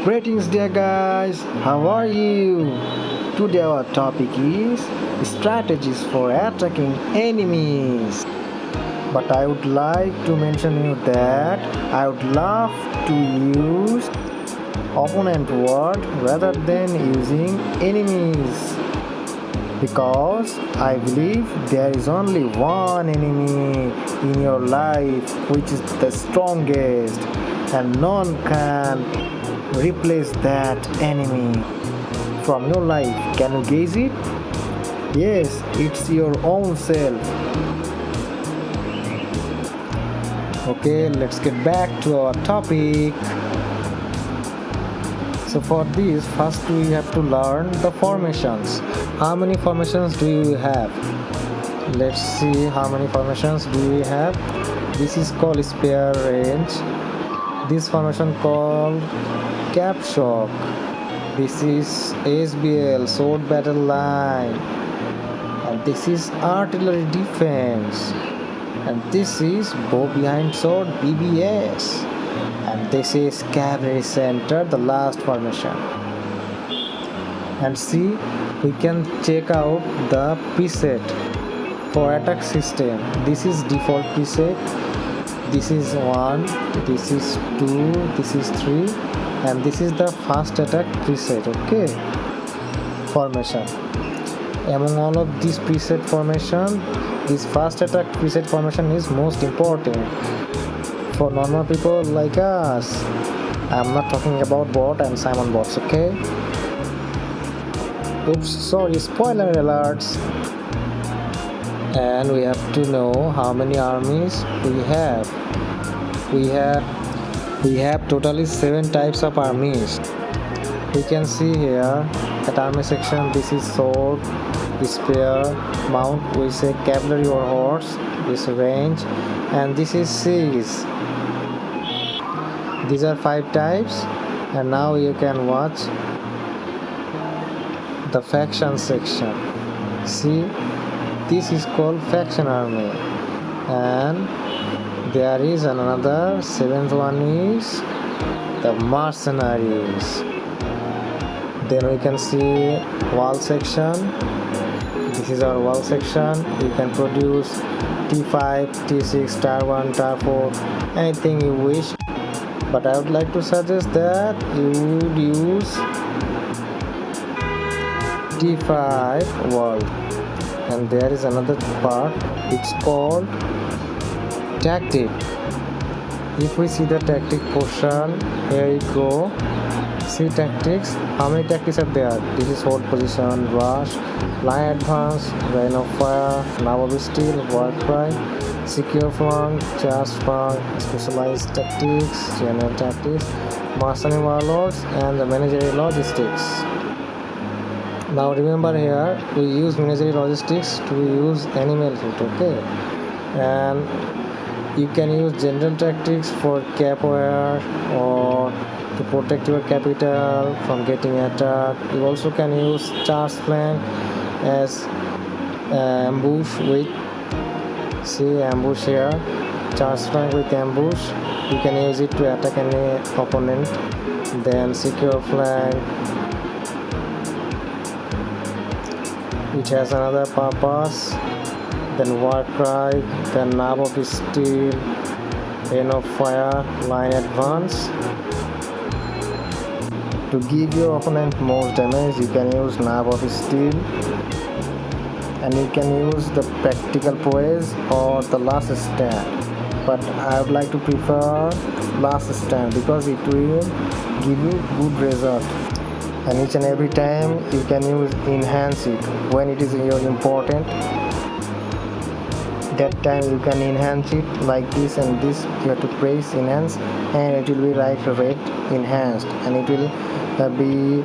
Greetings, dear guys. How are you? Today our topic is strategies for attacking enemies. But I would like to mention you that I would love to use opponent word rather than using enemies, because I believe there is only one enemy in your life which is the strongest, and none can replace that enemy from your life. Can you guess it? Yes, it's your own self. Okay, let's get back to our topic. So for this, first we have to learn the formations. How many formations do you have? Let's see how many formations do we have. This is called spear range. This formation called cap shock. This is SBL, sword battle line. And this is artillery defense. And this is bow behind sword, BBS. And this is cavalry center, the last formation. And see, we can check out the preset for attack system. This is default preset. This is 1, this is 2, this is 3, and this is the fast attack preset. Okay, formation. Among all of these preset formation, this fast attack preset formation is most important for normal people like us. I'm not talking about bot and Simon bots. Okay. Oops, sorry, spoiler alerts. And we have to know how many armies we have. We have totally 7 types of armies. We can see here at army section, this is sword, spear, mount, we say cavalry or horse, this range, and this is siege. These are 5 types. And now you can watch the faction section. See, this is called faction army, and there is another 7th one is the mercenaries. Then we can see wall section. This is our wall section. You can produce T5, T6, Tier 1, Tier 4, anything you wish. But I would like to suggest that you would use T5 wall. And there is another part, it's called tactic. If we see the tactic portion, here you go. See tactics. How many tactics are there? This is hold position, rush, line advance, rain of fire, now of steel, war cry, secure flank, charge flank, specialized tactics, general tactics, mercenary warlords, and the managerial logistics. Now remember, here we use managerial logistics to use animal hit. Okay, and you can use general tactics for capoeira or to protect your capital from getting attacked. You also can use charge flank as ambush with, see, ambush here, charge flank with ambush. You can use it to attack any opponent. Then secure flank, which has another purpose. Then war cry, then knob of steel, rain of fire, line advance. To give your opponent most damage, you can use knob of steel, and you can use the practical poise or the last stand. But I would like to prefer last stand because it will give you good result. And each and every time you can use enhance it when it is your important. That time you can enhance it like this and this. You have to press enhance, and it will be like red enhanced, and it will be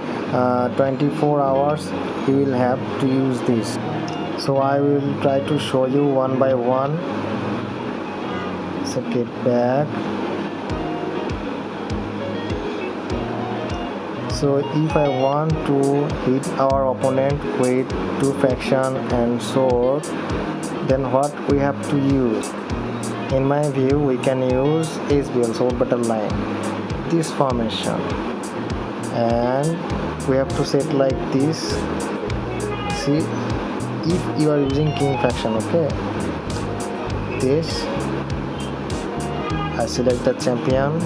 24 hours you will have to use this. So I will try to show you one by one. So get back. So if I want to hit our opponent with 2 faction and sword, then what we have to use? In my view, we can use SBL, sword battle line, this formation. and we have to set like this. See, if you are using king faction, okay, this I select the champion.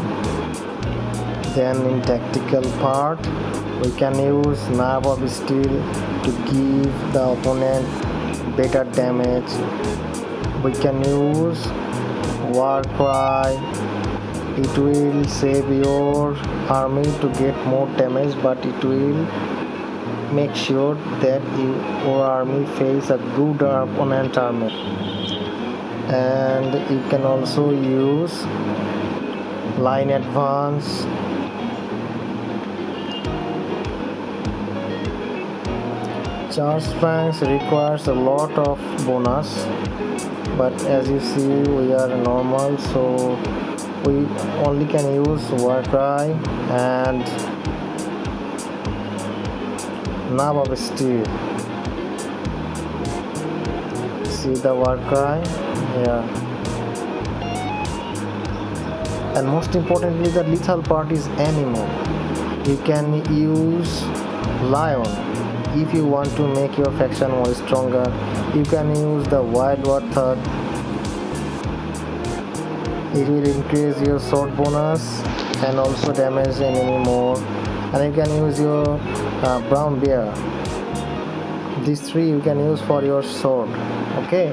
Then in tactical part we can use nerve of steel to give the opponent better damage. We can use war cry. It will save your army to get more damage, but it will make sure that your army face a good opponent army. And you can also use line advance. Charge ranks requires a lot of bonus, but as you see we are normal, so we only can use war cry and knob of steel. See the war cry, yeah. And most importantly, the lethal part is animal. You can use lion. If you want to make your faction more stronger, you can use the wild warthog. It will increase your sword bonus and also damage enemy more. And you can use your brown bear. These three you can use for your sword. Okay.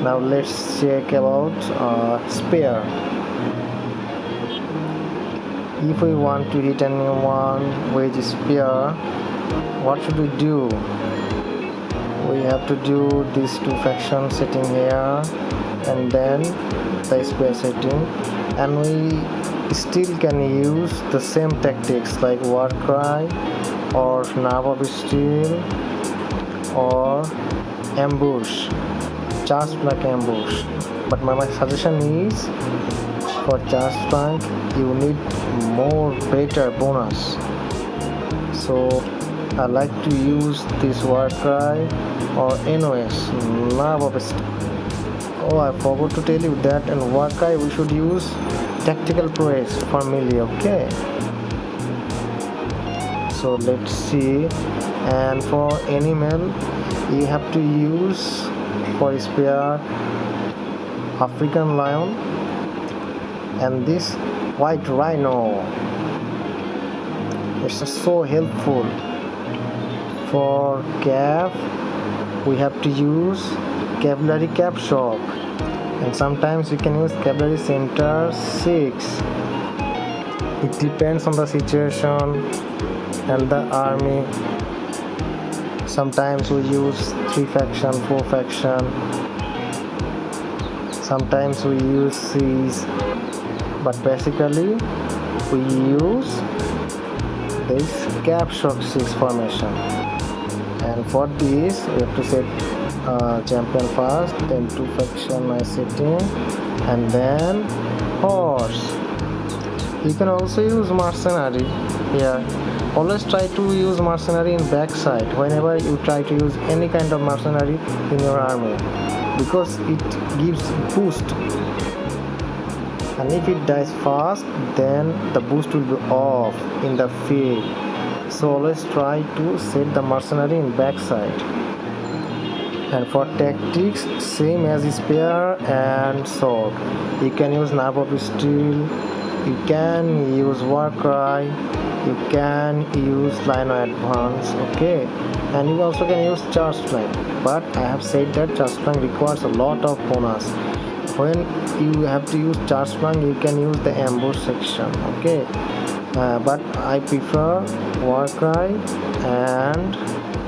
Now let's check about spear. If we want to hit anyone with spear, what should we do? We have to do these two faction setting here and then the spear setting, and we still can use the same tactics like war cry or nerve of steel or ambush, charge flank ambush. But my suggestion is for charge flank you need more better bonus, so I like to use this war cry or NOS, nerve of steel. Oh, I forgot to tell you that in war cry we should use tactical press for melee, okay? So let's see. And for animal you have to use for spear African lion and this white rhino. It's so helpful. For cap we have to use cavalry cap shock, and sometimes we can use cavalry center 6. It depends on the situation and the army. Sometimes we use 3 faction, 4 faction. Sometimes we use C's, but basically we use this cap shock 6 formation. And for this we have to set champion first, then 2 faction I setting, and then horse. You can also use mercenary here. Always try to use mercenary in backside whenever you try to use any kind of mercenary in your army, because it gives boost, and if it dies fast then the boost will be off in the field. So always try to set the mercenary in backside. And for tactics, same as spear and sword. You can use nerve of steel, you can use war cry, you can use line of advance, okay? And you also can use charge flank, but I have said that charge flank requires a lot of bonus. When you have to use charge flank, you can use the ambush section, okay? But I prefer war cry and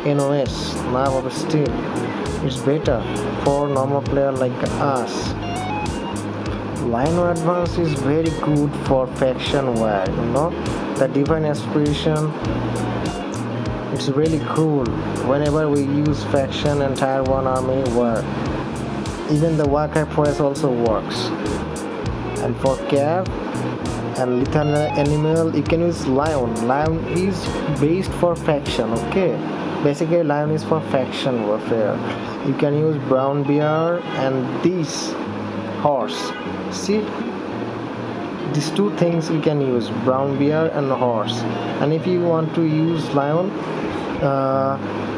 NOS, nerve of steel. It's better for normal player like us. Line of advance is very good for faction war, you know. The divine aspiration, it's really cool whenever we use faction and tier 1 army war. Even the war cry press also works. And for cap and lethal animal you can use lion. Lion is based for faction, okay? Basically lion is for faction warfare. You can use brown bear and this horse. See, these two things we can use, brown bear and horse. And if you want to use lion,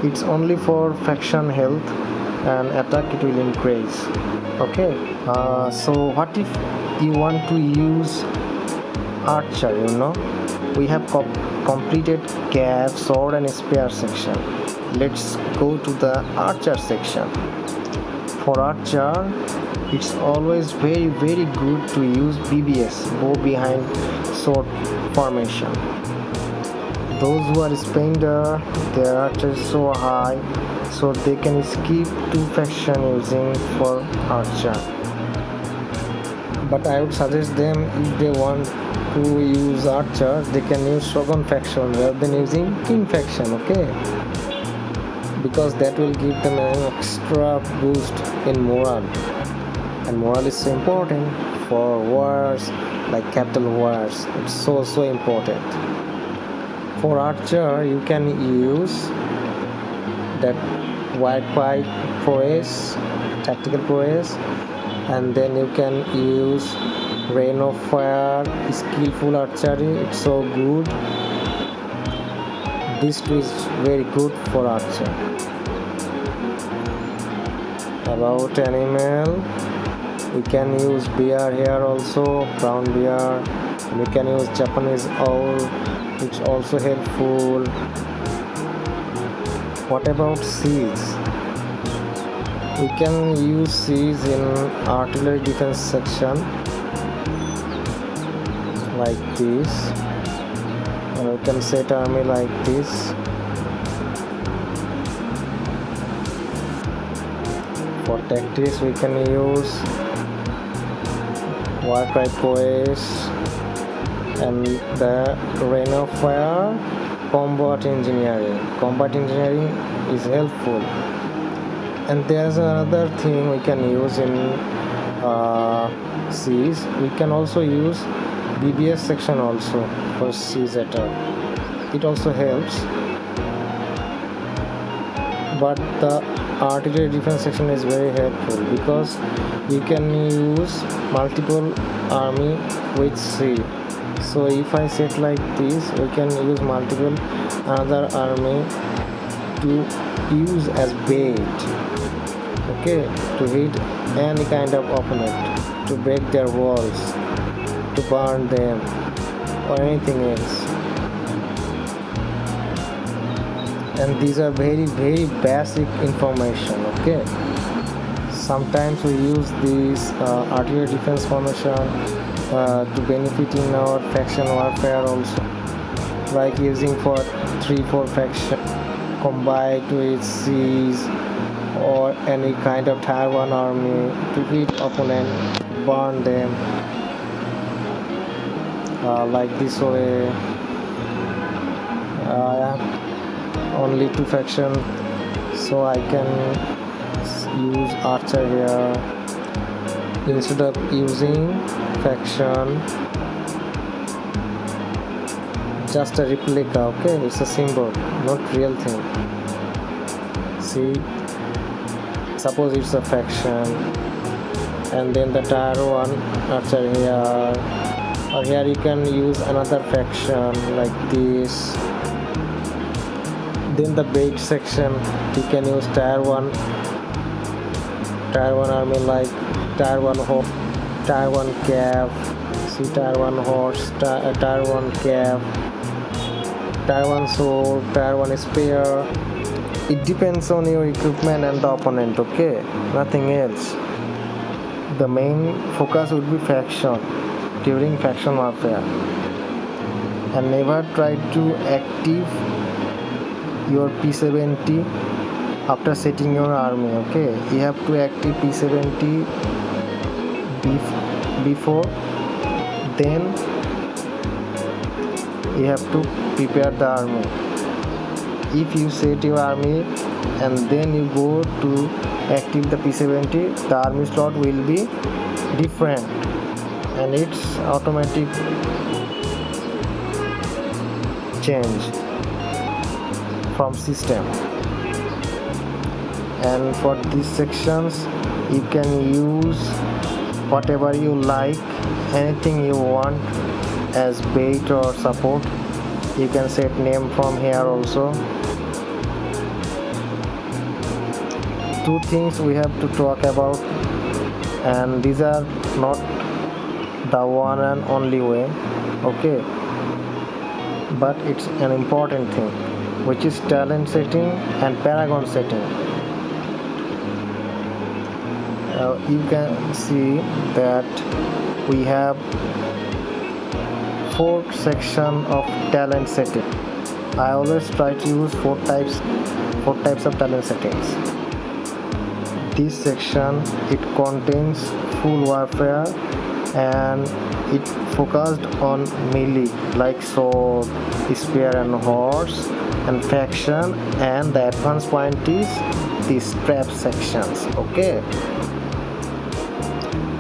it's only for faction health and attack it will increase. Okay, so what if you want to use archer? We have completed cap, sword and spear section. Let's go to the archer section. For archer, it's always very good to use BBS, bow behind sword formation. Those who are spender, their archer is so high, so they can skip two faction using for archer. But I would suggest them, if they want to use archer, they can use shogun faction rather than using king faction. Okay, because that will give them an extra boost in morale, and morale is so important for wars like capital wars. It's so important. For archer, you can use that wide prowess, tactical prowess, and then you can use rain of fire, skillful archery. It's so good. This two is very good for archer. About animal, we can use bear here also, brown bear. We can use Japanese owl, it's also helpful. What about siege? We can use siege in artillery defense section like this, and we can set army like this. For tactics, we can use warcry prowess and the rain of fire. Combat engineering is helpful. And there's another thing we can use in siege. We can also use BBS section also for siege attack. It also helps, but the artillery defense section is very helpful because you can use multiple army with siege. So if I set like this, we can use multiple another army to use as bait. Okay, to hit any kind of opponent, to break their walls, to burn them, or anything else. And these are very basic information. Okay, sometimes we use this artillery defense formation to benefit in our faction warfare also, like using for 3-4 faction combined with siege or any kind of tier 1 army to hit opponent, burn them like this way. I have only 2 factions, so I can use archer here instead of using faction. Just a replica. Okay, it's a symbol, not real thing. See, suppose it's a faction, and then the tier 1 archer here, or here you can use another faction like this. Then the bait section, you can use tier 1 army like tier 1 horse, tier 1 calf. See, tier 1 horse, tier 1 calf, tier 1 sword, tier 1 spear. It depends on your equipment and the opponent. Okay, nothing else. The main focus would be faction during faction warfare, and never try to active your P70 after setting your army. Okay, you have to active P70 before, then you have to prepare the army. If you set your army and then you go to active the P70, the army slot will be different and it's automatic change from system. And for these sections you can use whatever you like anything you want as bait or support. You can set name from here also. Two things we have to talk about, and these are not the one and only way, okay, but it's an important thing, which is talent setting and paragon setting. You can see that we have four section of talent setting. I always try to use four types of talent settings. This section, it contains full warfare, and it focused on melee like sword, spear and horse, and faction, and the advanced point is the strap sections, okay.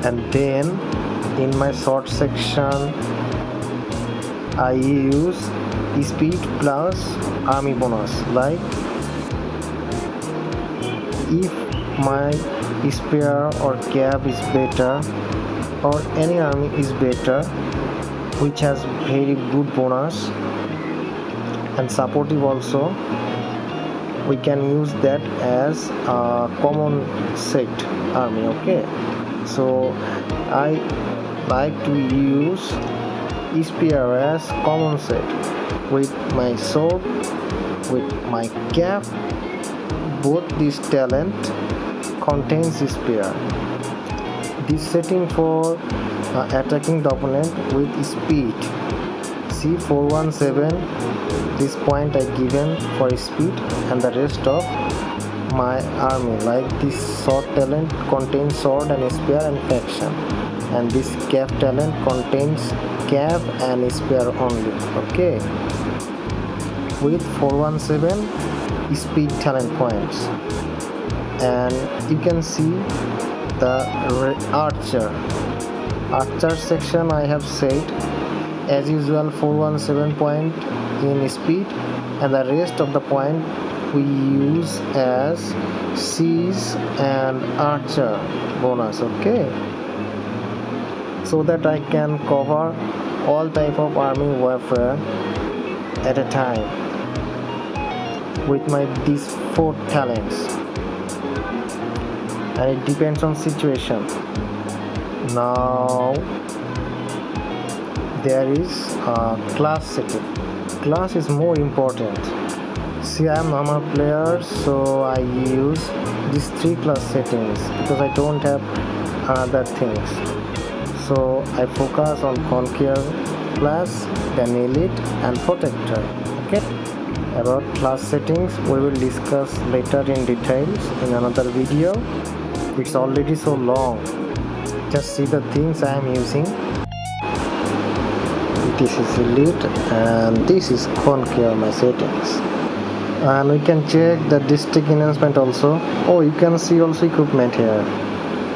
And then in my sword section I use speed plus army bonus. Like if my spear or cap is better, or any army is better which has very good bonus and supportive also, we can use that as a common set army, okay. So I like to use spear as common set with my sword, with my cap. Both this talent contains spear. This setting for attacking the opponent with speed. See 417, this point I given for speed, and the rest of my army, like this sword talent contains sword and spear and faction, and this cap talent contains cap and spear only, okay, with 417 speed talent points. And you can see the archer section I have said as usual 417 point in speed, and the rest of the point we use as siege and archer bonus, okay, so that I can cover all type of army warfare at a time with my these four talents. And it depends on situation. Now there is class setting. Class is more important. See, I am normal player, so I use these three class settings because I don't have other things. So I focus on Conquer class, then Elite and Protector, okay. About class settings we will discuss later in details in another video. It's already so long. Just see the things I am using. This is Elite and this is Conquer, my settings. And we can check the district enhancement also. Oh, you can see also equipment here.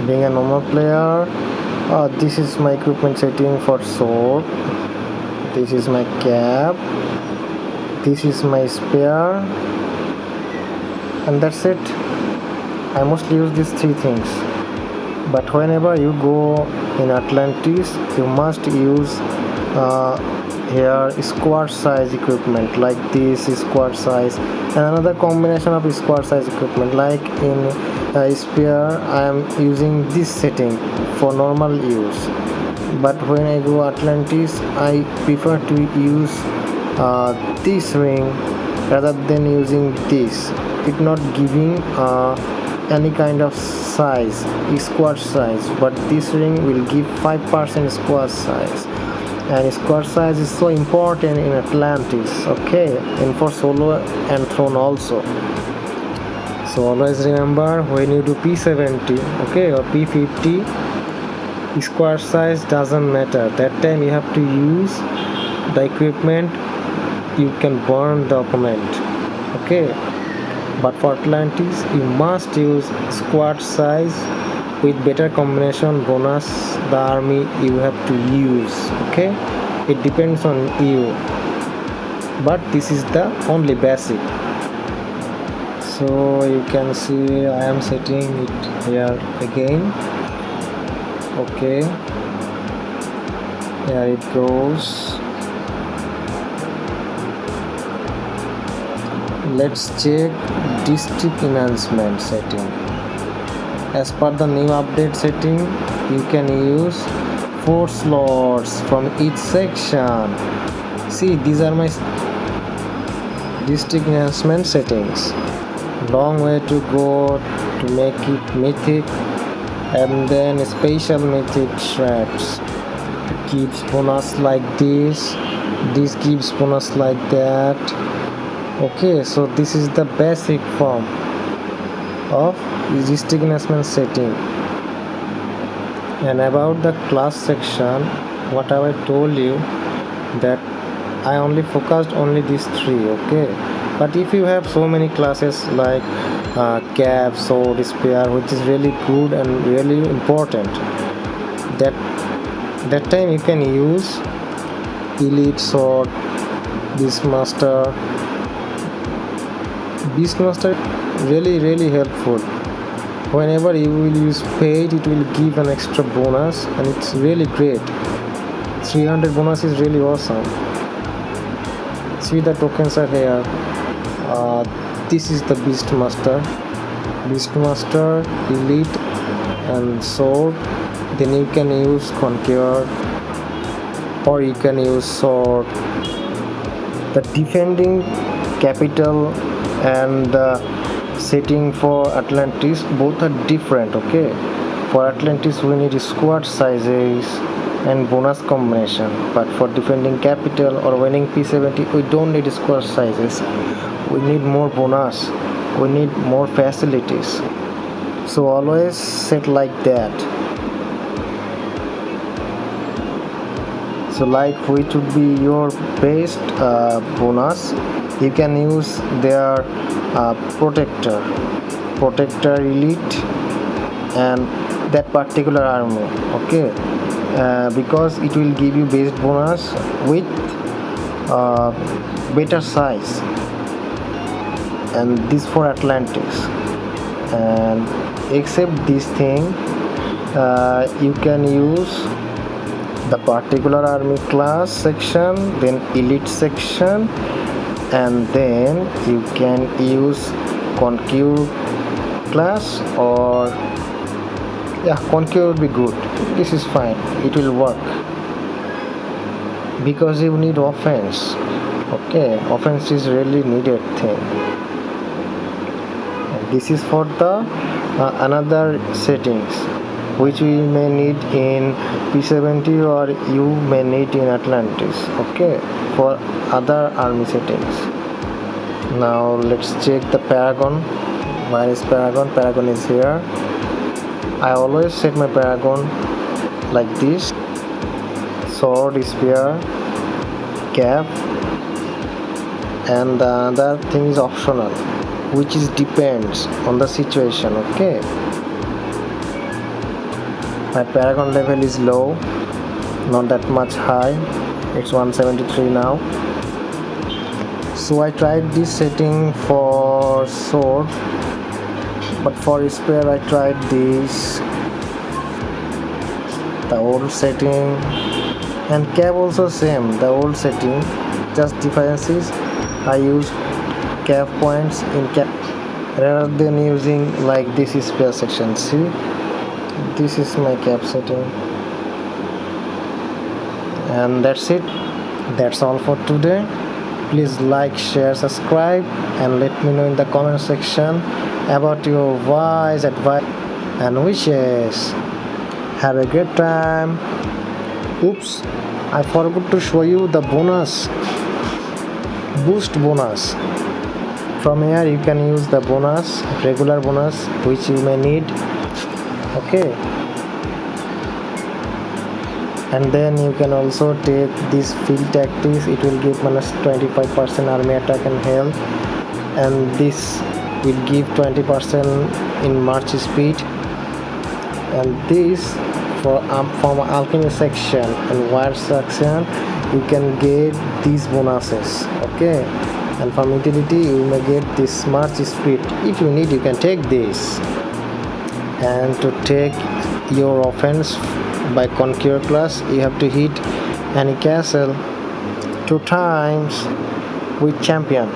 Being a normal player, this is my equipment setting for sword. This is my cap. This is my spear, and that's it. I mostly use these three things. But whenever you go in Atlantis, you must use here squad size equipment, like this squad size, and another combination of squad size equipment. Like in spear, I am using this setting for normal use. But when I go Atlantis, I prefer to use this ring rather than using this. It not giving any kind of size, squad size, but this ring will give 5% squad size, and squad size is so important in Atlantis, okay, and for solo and throne also. So always remember, when you do P70, okay, or P50, squad size doesn't matter. That time you have to use the equipment you can burn the opponent, okay. But for Atlantis you must use squad size with better combination bonus the army you have to use, okay. It depends on you, but this is the only basic. So you can see I am setting it here again, okay. Here it goes. Let's check district enhancement setting. As per the new update setting, you can use 4 slots from each section. See, these are my district enhancement settings. Long way to go to make it mythic, and then special mythic shreds gives bonus like this gives bonus like that. Okay, so this is the basic form of district enhancement setting. And about the class section, what have I told you, that I only focused only these 3. Okay, but if you have so many classes like cap, sword, spear, which is really good and really important, that time you can use elite sword, beastmaster really helpful. Whenever you will use paid, it will give an extra bonus, and it's really great. 300 bonus is really awesome. See, the tokens are here. This is the beastmaster, elite, and sword. Then you can use conqueror, or you can use sword. The defending capital and setting for Atlantis both are different. Okay, for Atlantis we need squad sizes and bonus combination, but for defending capital or winning P70 we don't need squad sizes, we need more bonus, we need more facilities. So always set like that. So like which would be your best bonus, you can use their protector elite and that particular army. Okay, because it will give you best bonus with better size, and this for Atlantis. And except this thing, you can use the particular army class section, then elite section, and then you can use conquer class, or conquer would be good. This is fine, it will work because you need offense. Okay, offense is really needed thing. And this is for the another settings which we may need in P70 or you may need in Atlantis. Okay, for other army settings. Now let's check the paragon. Where is paragon? Paragon is here. I always set my paragon like this: sword, spear, cap, and the other thing is optional, which is depends on the situation. Okay, my paragon level is low, not that much high, it's 173 now. So I tried this setting for sword, but for spear I tried this, the old setting, and cap also same, the old setting, just difference is I use cap points in cap rather than using like this is spear section. See, this is my cap setting, and that's it. That's all for today. Please like, share, subscribe, and let me know in the comment section about your wise advice and wishes. Have a great time. Oops, I forgot to show you the boost bonus. From here you can use the bonus, regular bonus, which you may need. Okay, and then you can also take this field tactics, it will give minus 25% army attack and health, and this will give 20% in march speed, and this from alchemy section and wire section you can get these bonuses. Okay, and from utility you may get this march speed. If you need, you can take this. And to take your offense by conquer class, you have to hit any castle 2 times with champion.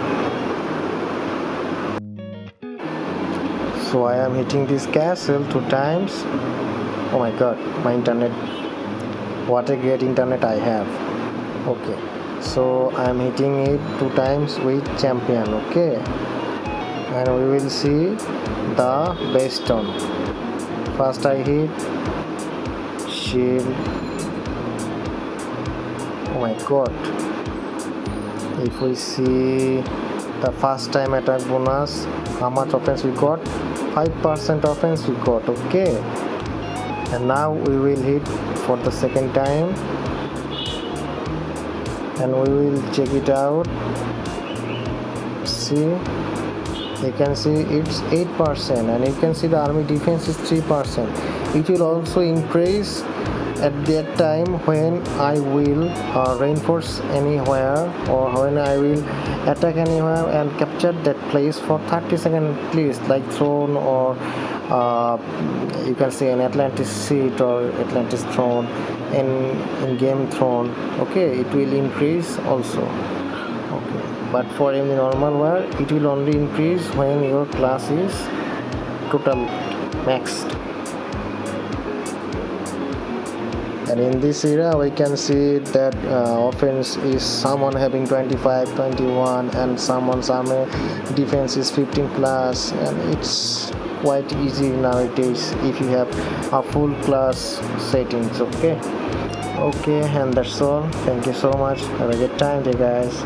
So I am hitting this castle 2 times. Oh my god, my internet, what a great internet I have. Okay, so I am hitting it 2 times with champion. Okay, and we will see the base stone. First I hit shield. Oh my god, if we see the first time attack bonus, how much offense we got? 5% offense we got. Okay, and now we will hit for the second time and we will check it out. See, you can see it's 8% and you can see the army defense is 3%. It will also increase at that time when I will reinforce anywhere or when I will attack anywhere and capture that place for 30 seconds at least, like throne or you can say an Atlantis seat or Atlantis throne in game throne. Okay, it will increase also. Okay, but for in the normal war it will only increase when your class is total maxed. And in this era we can see that offense is someone having 25, 21 and someone's army defense is 15 plus, and it's quite easy nowadays if you have a full class settings. Okay, and that's all. Thank you so much. Have a good time, guys.